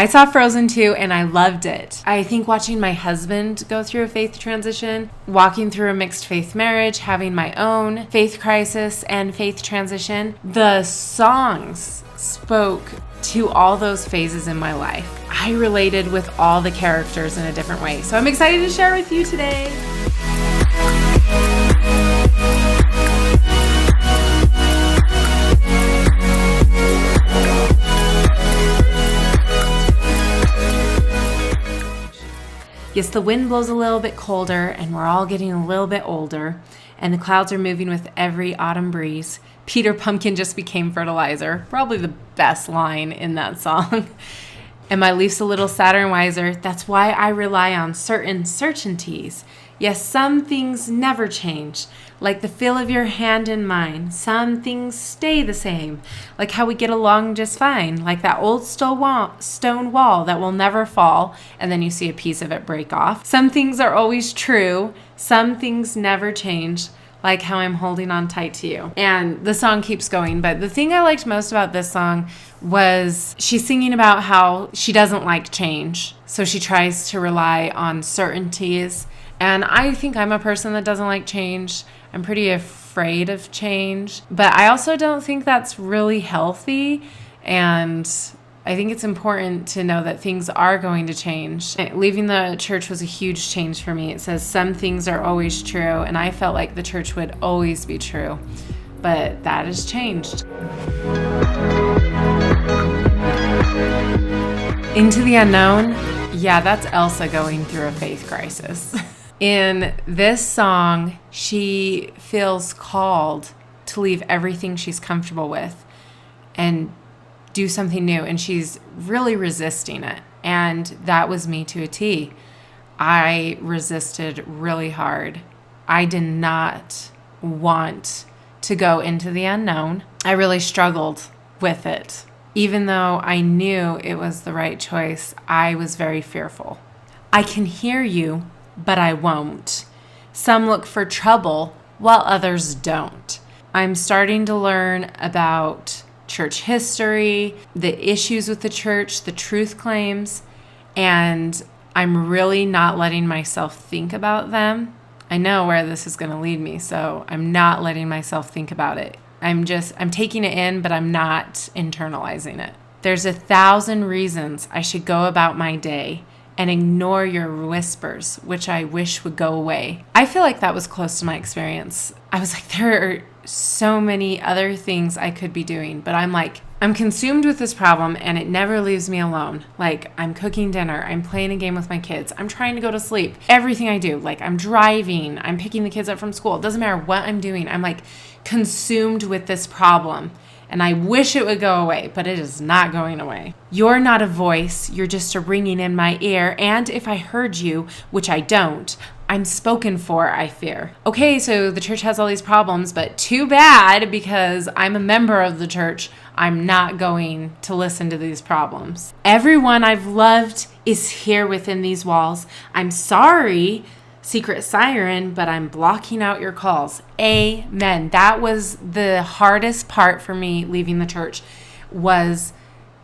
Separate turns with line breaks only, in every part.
I saw Frozen 2 and I loved it. I think watching my husband go through a faith transition, walking through a mixed faith marriage, having my own faith crisis and faith transition, the songs spoke to all those phases in my life. I related with all the characters in a different way. So I'm excited to share with you today. Yes, the wind blows a little bit colder and we're all getting a little bit older and the clouds are moving with every autumn breeze. Peter Pumpkin just became fertilizer. Probably the best line in that song. And my leaf's a little sadder and wiser. That's why I rely on certain certainties. Yes, some things never change, like the feel of your hand in mine. Some things stay the same, like how we get along just fine, like that old stone wall that will never fall, and then you see a piece of it break off. Some things are always true. Some things never change, like how I'm holding on tight to you. And the song keeps going, but the thing I liked most about this song was she's singing about how she doesn't like change, so she tries to rely on certainties. And I think I'm a person that doesn't like change. I'm pretty afraid of change, but I also don't think that's really healthy. And I think it's important to know that things are going to change. Leaving the church was a huge change for me. It says some things are always true, and I felt like the church would always be true, but that has changed. Into the unknown. Yeah, that's Elsa going through a faith crisis. In this song, she feels called to leave everything she's comfortable with and do something new, and she's really resisting it. And that was me to a T. I resisted really hard. I did not want to go into the unknown. I really struggled with it. Even though I knew it was the right choice, I was very fearful. I can hear you, but I won't. Some look for trouble while others don't. I'm starting to learn about church history, the issues with the church, the truth claims, and I'm really not letting myself think about them. I know where this is going to lead me, so I'm not letting myself think about it. I'm taking it in, but I'm not internalizing it. There's 1,000 reasons I should go about my day and ignore your whispers, which I wish would go away. I feel like that was close to my experience. I was like, there are so many other things I could be doing, but I'm consumed with this problem and it never leaves me alone. Like, I'm cooking dinner, I'm playing a game with my kids, I'm trying to go to sleep. Everything I do, like I'm driving, I'm picking the kids up from school. It doesn't matter what I'm doing. I'm like consumed with this problem. And I wish it would go away, but it is not going away. You're not a voice, you're just a ringing in my ear, and if I heard you, which I don't, I'm spoken for, I fear. Okay, so the church has all these problems, but too bad, because I'm a member of the church, I'm not going to listen to these problems. Everyone I've loved is here within these walls. I'm sorry, secret siren, but I'm blocking out your calls. Amen. That was the hardest part for me leaving the church, was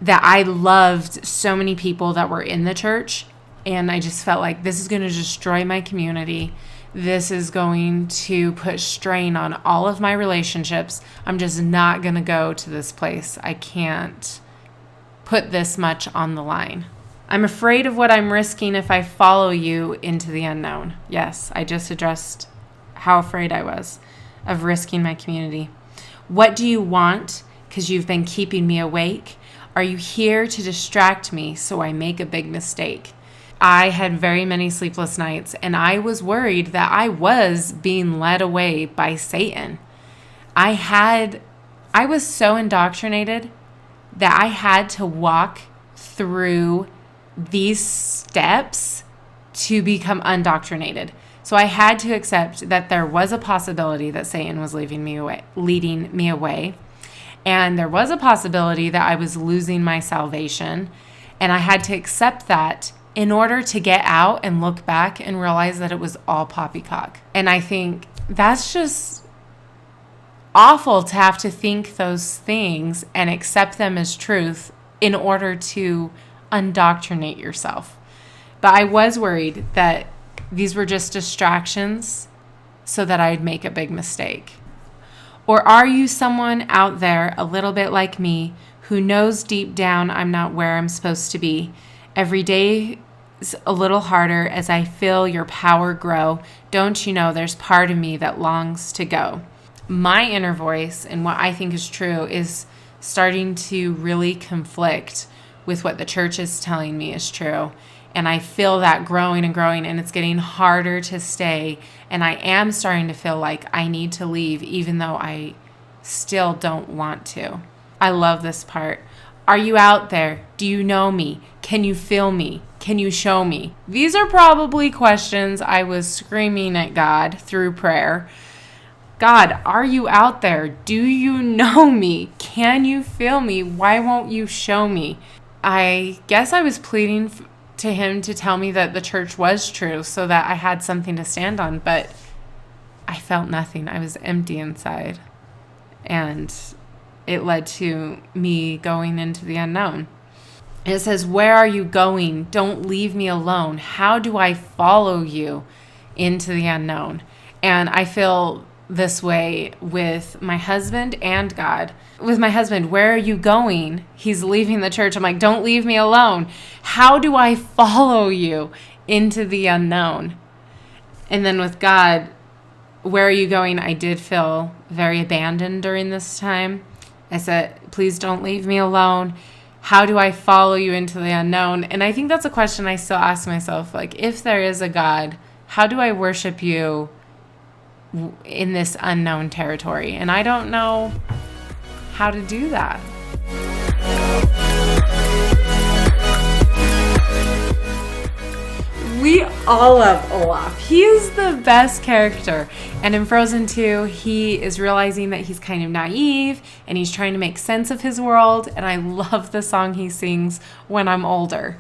that I loved so many people that were in the church, and I just felt like this is going to destroy my community. This is going to put strain on all of my relationships. I'm just not going to go to this place. I can't put this much on the line. I'm afraid of what I'm risking if I follow you into the unknown. Yes, I just addressed how afraid I was of risking my community. What do you want? Because you've been keeping me awake. Are you here to distract me so I make a big mistake? I had very many sleepless nights, and I was worried that I was being led away by Satan. I was so indoctrinated that I had to walk through these steps to become undoctrinated. So I had to accept that there was a possibility that Satan was leading me away. And there was a possibility that I was losing my salvation. And I had to accept that in order to get out and look back and realize that it was all poppycock. And I think that's just awful to have to think those things and accept them as truth in order to undoctrinate yourself. But I was worried that these were just distractions so that I'd make a big mistake. Or are you someone out there a little bit like me who knows deep down I'm not where I'm supposed to be? Every day is a little harder as I feel your power grow. Don't you know there's part of me that longs to go? My inner voice and what I think is true is starting to really conflict with what the church is telling me is true. And I feel that growing and growing, and it's getting harder to stay. And I am starting to feel like I need to leave, even though I still don't want to. I love this part. Are you out there? Do you know me? Can you feel me? Can you show me? These are probably questions I was screaming at God through prayer. God, are you out there? Do you know me? Can you feel me? Why won't you show me? I guess I was pleading to him to tell me that the church was true so that I had something to stand on, but I felt nothing. I was empty inside. And it led to me going into the unknown. It says, where are you going? Don't leave me alone. How do I follow you into the unknown? And I feel this way with my husband and God. With my husband, where are you going? He's leaving the church. I'm like, don't leave me alone. How do I follow you into the unknown? And then with God, where are you going? I did feel very abandoned during this time. I said, please don't leave me alone. How do I follow you into the unknown? And I think that's a question I still ask myself. Like, if there is a God, how do I worship you in this unknown territory? And I don't know how to do that. We all love Olaf. He is the best character. And in Frozen 2, he is realizing that he's kind of naive and he's trying to make sense of his world. And I love the song he sings, When I'm Older.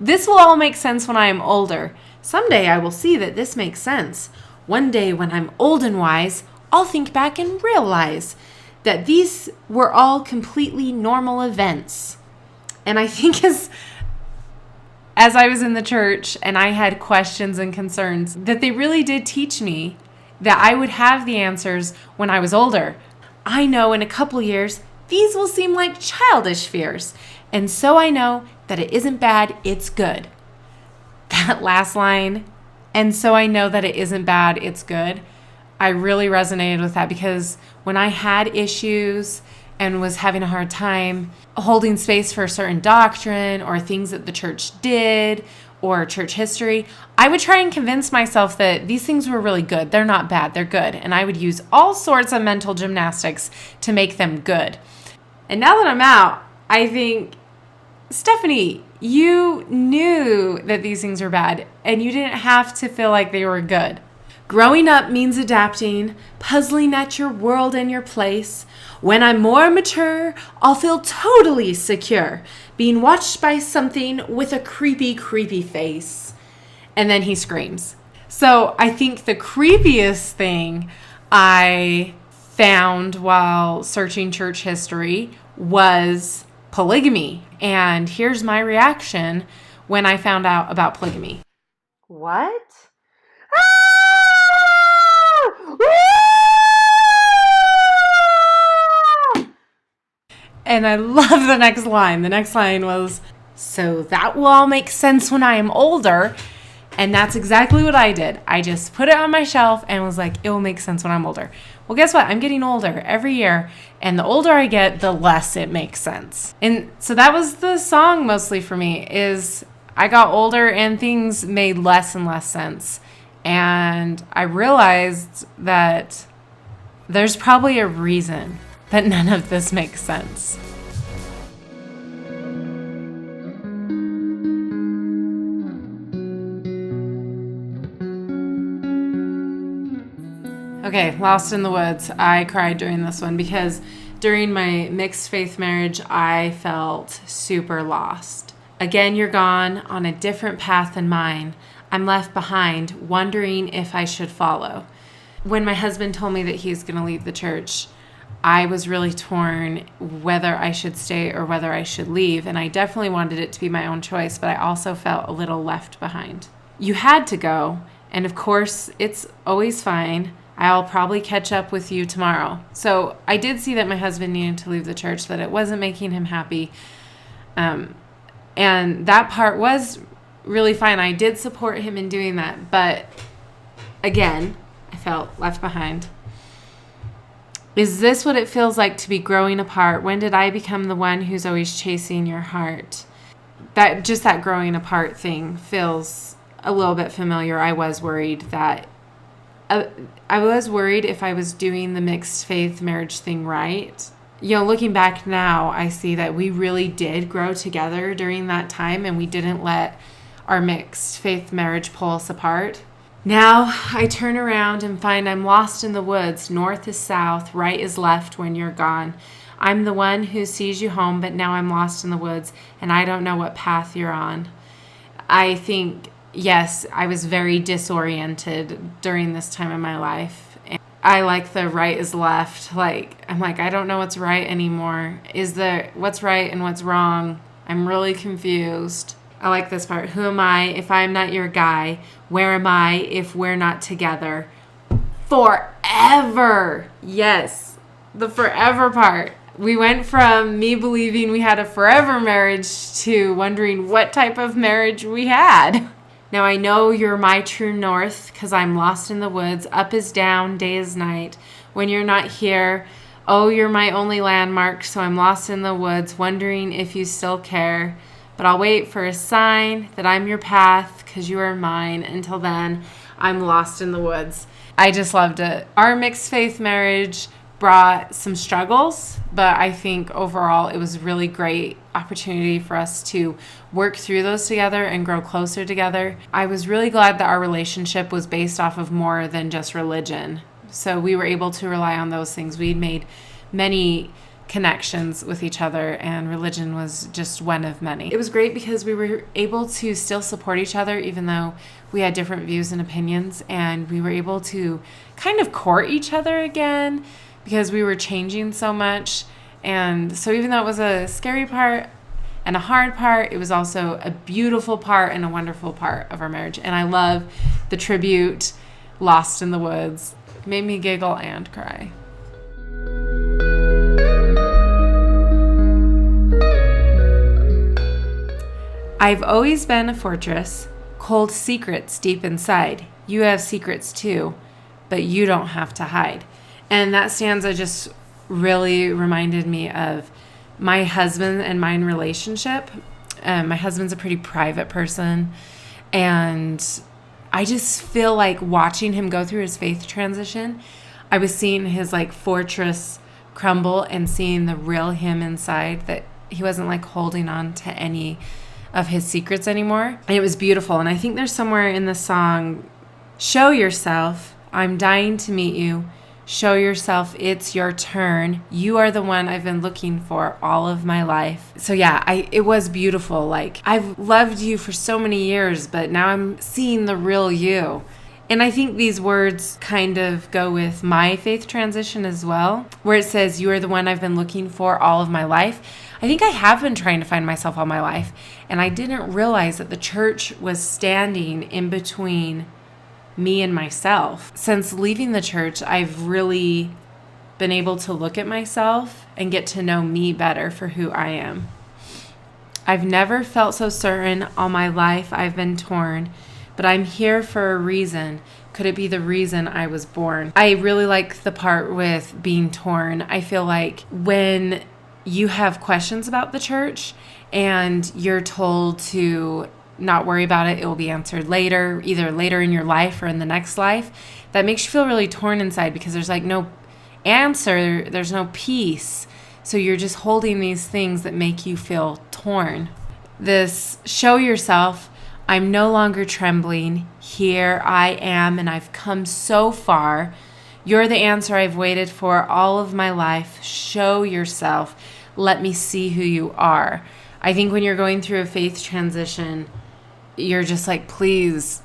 This will all make sense when I am older. Someday I will see that this makes sense. One day when I'm old and wise, I'll think back and realize that these were all completely normal events. And I think as I was in the church and I had questions and concerns, that they really did teach me that I would have the answers when I was older. I know in a couple years, these will seem like childish fears. And so I know that it isn't bad, it's good. That last line, and so I know that it isn't bad, it's good. I really resonated with that because when I had issues and was having a hard time holding space for a certain doctrine or things that the church did or church history, I would try and convince myself that these things were really good. They're not bad, they're good. And I would use all sorts of mental gymnastics to make them good. And now that I'm out, I think, Stephanie, you knew that these things were bad and you didn't have to feel like they were good. Growing up means adapting, puzzling at your world and your place. When I'm more mature, I'll feel totally secure, being watched by something with a creepy, creepy face. And then he screams. So I think the creepiest thing I found while searching church history was polygamy. And here's my reaction when I found out about polygamy.
What?
And I love the next line. The next line was, so that will all make sense when I am older. And that's exactly what I did. I just put it on my shelf and was like, it will make sense when I'm older. Well, guess what? I'm getting older every year. And the older I get, the less it makes sense. And so that was the song mostly for me, is I got older and things made less and less sense. And I realized that there's probably a reason that none of this makes sense. Okay, Lost in the Woods. I cried during this one because during my mixed faith marriage, I felt super lost. Again, you're gone on a different path than mine. I'm left behind, wondering if I should follow. When my husband told me that he's going to leave the church, I was really torn whether I should stay or whether I should leave. And I definitely wanted it to be my own choice, but I also felt a little left behind. You had to go. And of course, it's always fine. I'll probably catch up with you tomorrow. So I did see that my husband needed to leave the church, that it wasn't making him happy. And that part was really fine. I did support him in doing that. But again, I felt left behind. Is this what it feels like to be growing apart? When did I become the one who's always chasing your heart? That growing apart thing feels a little bit familiar. I was worried if I was doing the mixed faith marriage thing right. Looking back now, I see that we really did grow together during that time, and we didn't let our mixed faith marriage pull us apart. Now I turn around and find I'm lost in the woods. North is south, right is left when you're gone. I'm the one who sees you home, but now I'm lost in the woods, and I don't know what path you're on. I think, yes, I was very disoriented during this time in my life. And I like the right is left. I don't know what's right anymore. What's right and what's wrong? I'm really confused. I like this part. Who am I if I'm not your guy? Where am I if we're not together? Forever. Yes, the forever part. We went from me believing we had a forever marriage to wondering what type of marriage we had. Now I know you're my true north because I'm lost in the woods. Up is down, day is night. When you're not here, oh, you're my only landmark. So I'm lost in the woods, wondering if you still care. But I'll wait for a sign that I'm your path because you are mine. Until then, I'm lost in the woods. I just loved it. Our mixed faith marriage brought some struggles, but I think overall it was a really great opportunity for us to work through those together and grow closer together. I was really glad that our relationship was based off of more than just religion. So we were able to rely on those things. We'd made many connections with each other, and religion was just one of many. It was great because we were able to still support each other even though we had different views and opinions, and we were able to kind of court each other again because we were changing so much. And so even though it was a scary part and a hard part, it was also a beautiful part and a wonderful part of our marriage. And I love the tribute, Lost in the Woods. It made me giggle and cry. I've always been a fortress, cold secrets deep inside. You have secrets too, but you don't have to hide. And that stanza just really reminded me of my husband and mine relationship. My husband's a pretty private person, and I just feel like watching him go through his faith transition, I was seeing his fortress crumble and seeing the real him inside, that he wasn't holding on to any of his secrets anymore. And it was beautiful. And I think there's somewhere in the song, show yourself, I'm dying to meet you. Show yourself, it's your turn. You are the one I've been looking for all of my life. So yeah, it was beautiful. I've loved you for so many years, but now I'm seeing the real you. And I think these words kind of go with my faith transition as well, where it says, you are the one I've been looking for all of my life. I think I have been trying to find myself all my life, and I didn't realize that the church was standing in between me and myself. Since leaving the church, I've really been able to look at myself and get to know me better for who I am. I've never felt so certain all my life I've been torn, but I'm here for a reason. Could it be the reason I was born? I really like the part with being torn. I feel like when you have questions about the church and you're told to not worry about it, it will be answered later, either later in your life or in the next life, that makes you feel really torn inside because there's no answer, there's no peace. So you're just holding these things that make you feel torn. This show yourself, I'm no longer trembling, here I am and I've come so far. You're the answer I've waited for all of my life. Show yourself, let me see who you are. I think when you're going through a faith transition, you're just please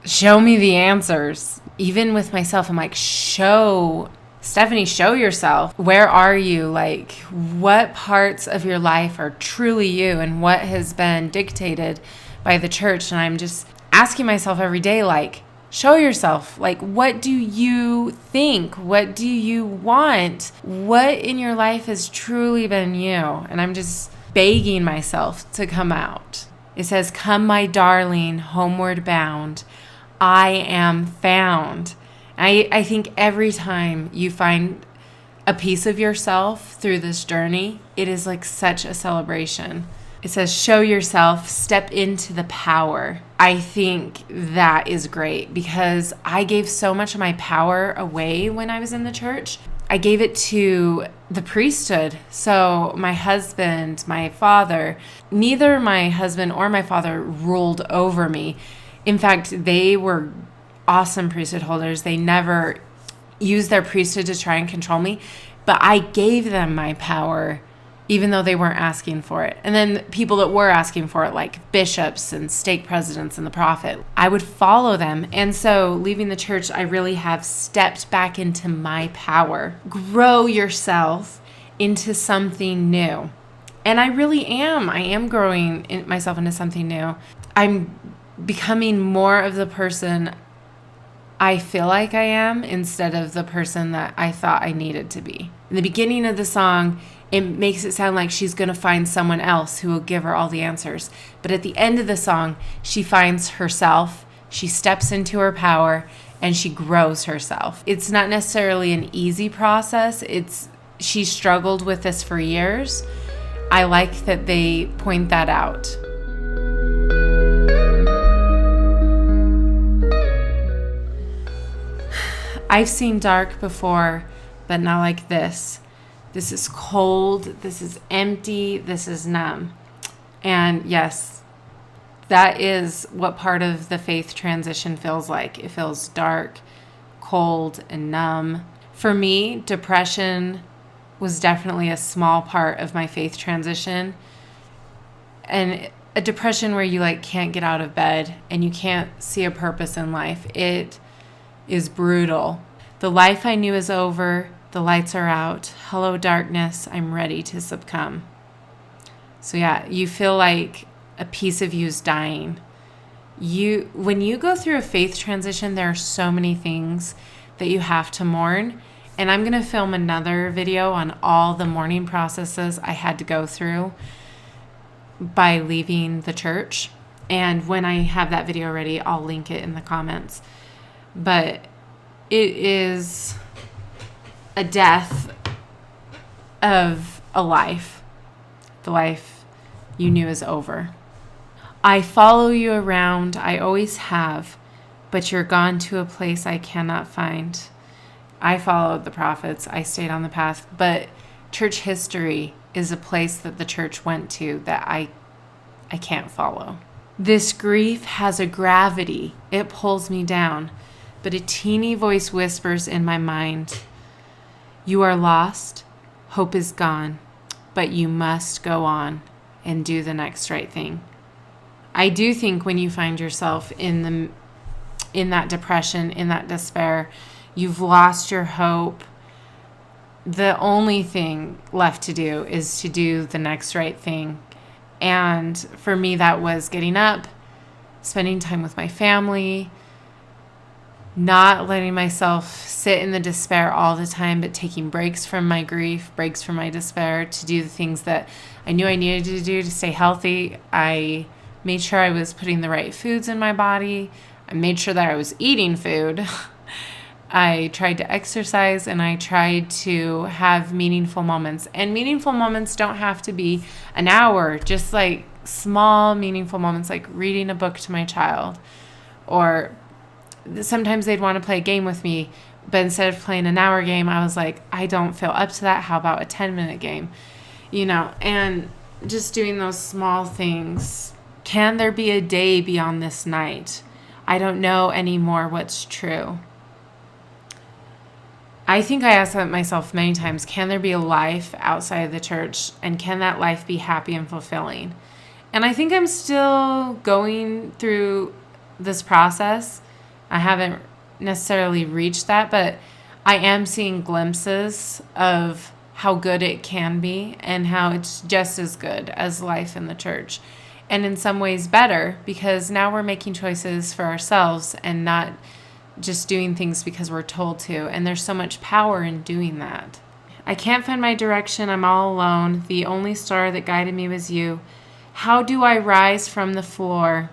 show me the answers. Even with myself, I'm show Stephanie, show yourself. Where are you? Like, what parts of your life are truly you and what has been dictated by the church? And I'm just asking myself every day, like, show yourself. Like, what do you think? What do you want? What in your life has truly been you? And I'm just begging myself to come out. It says, "Come, my darling, homeward bound. I am found." I think every time you find a piece of yourself through this journey, it is like such a celebration. It says, "Show yourself, step into the power." I think that is great because I gave so much of my power away when I was in the church. I gave it to the priesthood. So my husband, my father, neither my husband or my father ruled over me. In fact, they were awesome priesthood holders. They never used their priesthood to try and control me, but I gave them my power even though they weren't asking for it. And then people that were asking for it, like bishops and stake presidents and the prophet, I would follow them. And so leaving the church, I really have stepped back into my power. Grow yourself into something new. And I really am. I am growing myself into something new. I'm becoming more of the person I feel like I am instead of the person that I thought I needed to be. In the beginning of the song, it makes it sound like she's going to find someone else who will give her all the answers. But at the end of the song, she finds herself, she steps into her power, and she grows herself. It's not necessarily an easy process. She struggled with this for years. I like that they point that out. I've seen dark before, but not like this. This is cold, this is empty, this is numb. And yes, that is what part of the faith transition feels like. It feels dark, cold, and numb. For me, depression was definitely a small part of my faith transition. And a depression where you can't get out of bed and you can't see a purpose in life. It is brutal. The life I knew is over. The lights are out. Hello, darkness. I'm ready to succumb. So yeah, you feel like a piece of you is dying. When you go through a faith transition, there are so many things that you have to mourn. And I'm going to film another video on all the mourning processes I had to go through by leaving the church. And when I have that video ready, I'll link it in the comments. But it is a death of a life. The life you knew is over. I follow you around, I always have, but you're gone to a place I cannot find. I followed the prophets, I stayed on the path, but church history is a place that the church went to that I can't follow. This grief has a gravity, it pulls me down. But a teeny voice whispers in my mind, you are lost, hope is gone, but you must go on and do the next right thing. I do think when you find yourself in that depression, in that despair, you've lost your hope, the only thing left to do is to do the next right thing. And for me, that was getting up, spending time with my family, not letting myself sit in the despair all the time, but taking breaks from my grief, breaks from my despair to do the things that I knew I needed to do to stay healthy. I made sure I was putting the right foods in my body. I made sure that I was eating food. I tried to exercise and I tried to have meaningful moments. And meaningful moments don't have to be an hour, just like small meaningful moments, like reading a book to my child, or sometimes they'd want to play a game with me, but instead of playing an hour game, I was like, I don't feel up to that. How about a 10-minute game? And just doing those small things. Can there be a day beyond this night? I don't know anymore what's true. I think I asked that myself many times, can there be a life outside of the church? And can that life be happy and fulfilling? And I think I'm still going through this process. I haven't necessarily reached that, but I am seeing glimpses of how good it can be and how it's just as good as life in the church. And in some ways better, because now we're making choices for ourselves and not just doing things because we're told to. And there's so much power in doing that. I can't find my direction. I'm all alone. The only star that guided me was you. How do I rise from the floor?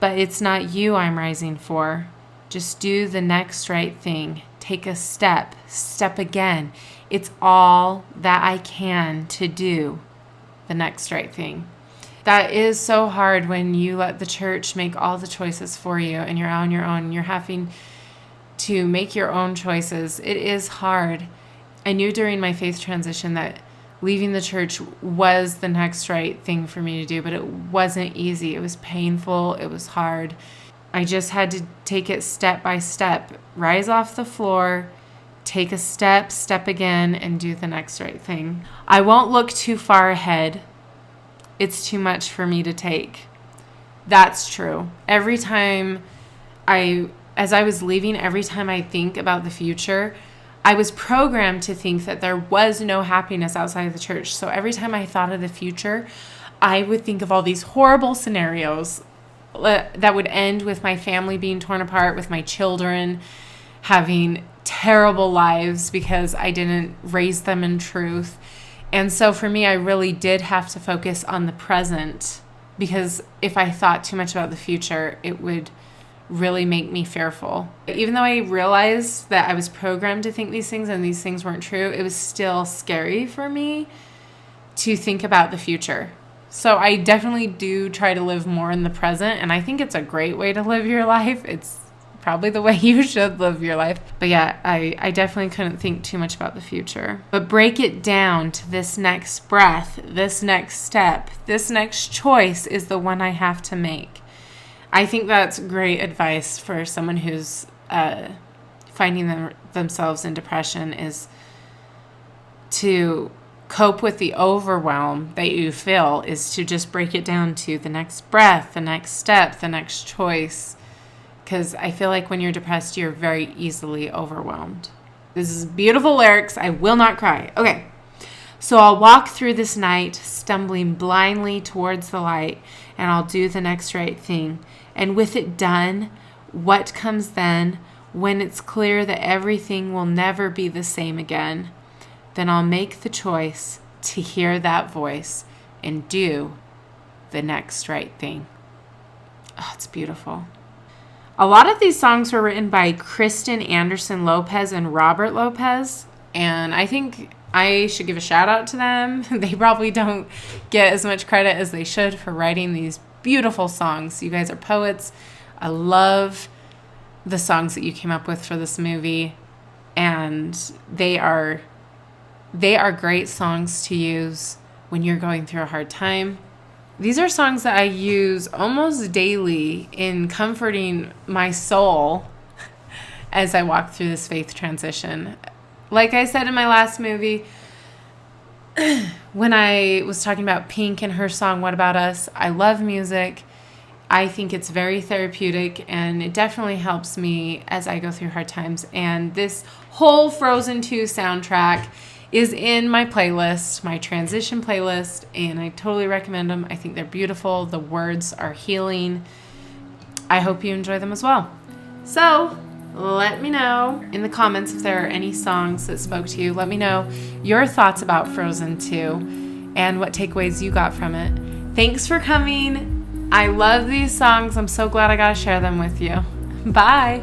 But it's not you I'm rising for. Just do the next right thing. Take a step. Step again. It's all that I can to do the next right thing. That is so hard when you let the church make all the choices for you and you're on your own. You're having to make your own choices. It is hard. I knew during my faith transition that leaving the church was the next right thing for me to do, but it wasn't easy. It was painful. It was hard. I just had to take it step by step. Rise off the floor, take a step, step again, and do the next right thing. I won't look too far ahead. It's too much for me to take. That's true. Every time as I was leaving, every time I think about the future, I was programmed to think that there was no happiness outside of the church. So every time I thought of the future, I would think of all these horrible scenarios that would end with my family being torn apart, with my children having terrible lives because I didn't raise them in truth. And so for me, I really did have to focus on the present, because if I thought too much about the future, it would really make me fearful. Even though I realized that I was programmed to think these things and these things weren't true, it was still scary for me to think about the future. So I definitely do try to live more in the present, and I think it's a great way to live your life. It's probably the way you should live your life. But yeah, I definitely couldn't think too much about the future. But break it down to this next breath, this next step, this next choice is the one I have to make. I think that's great advice for someone who's finding themselves in depression, is to cope with the overwhelm that you feel, is to just break it down to the next breath, the next step, the next choice. Because I feel like when you're depressed, you're very easily overwhelmed. This is beautiful lyrics. I will not cry. Okay. So I'll walk through this night, stumbling blindly towards the light, and I'll do the next right thing. And with it done, what comes then, when it's clear that everything will never be the same again? Then I'll make the choice to hear that voice and do the next right thing. Oh, it's beautiful. A lot of these songs were written by Kristen Anderson Lopez and Robert Lopez, and I think I should give a shout out to them. They probably don't get as much credit as they should for writing these beautiful songs. You guys are poets. I love the songs that you came up with for this movie, and they are great songs to use when you're going through a hard time. These are songs that I use almost daily in comforting my soul as I walk through this faith transition. Like I said in my last movie, when I was talking about Pink and her song, What About Us? I love music. I think it's very therapeutic, and it definitely helps me as I go through hard times. And this whole Frozen 2 soundtrack is in my playlist, my transition playlist, and I totally recommend them. I think they're beautiful. The words are healing. I hope you enjoy them as well. So let me know in the comments if there are any songs that spoke to you. Let me know your thoughts about Frozen 2 and what takeaways you got from it. Thanks for coming. I love these songs. I'm so glad I got to share them with you. Bye.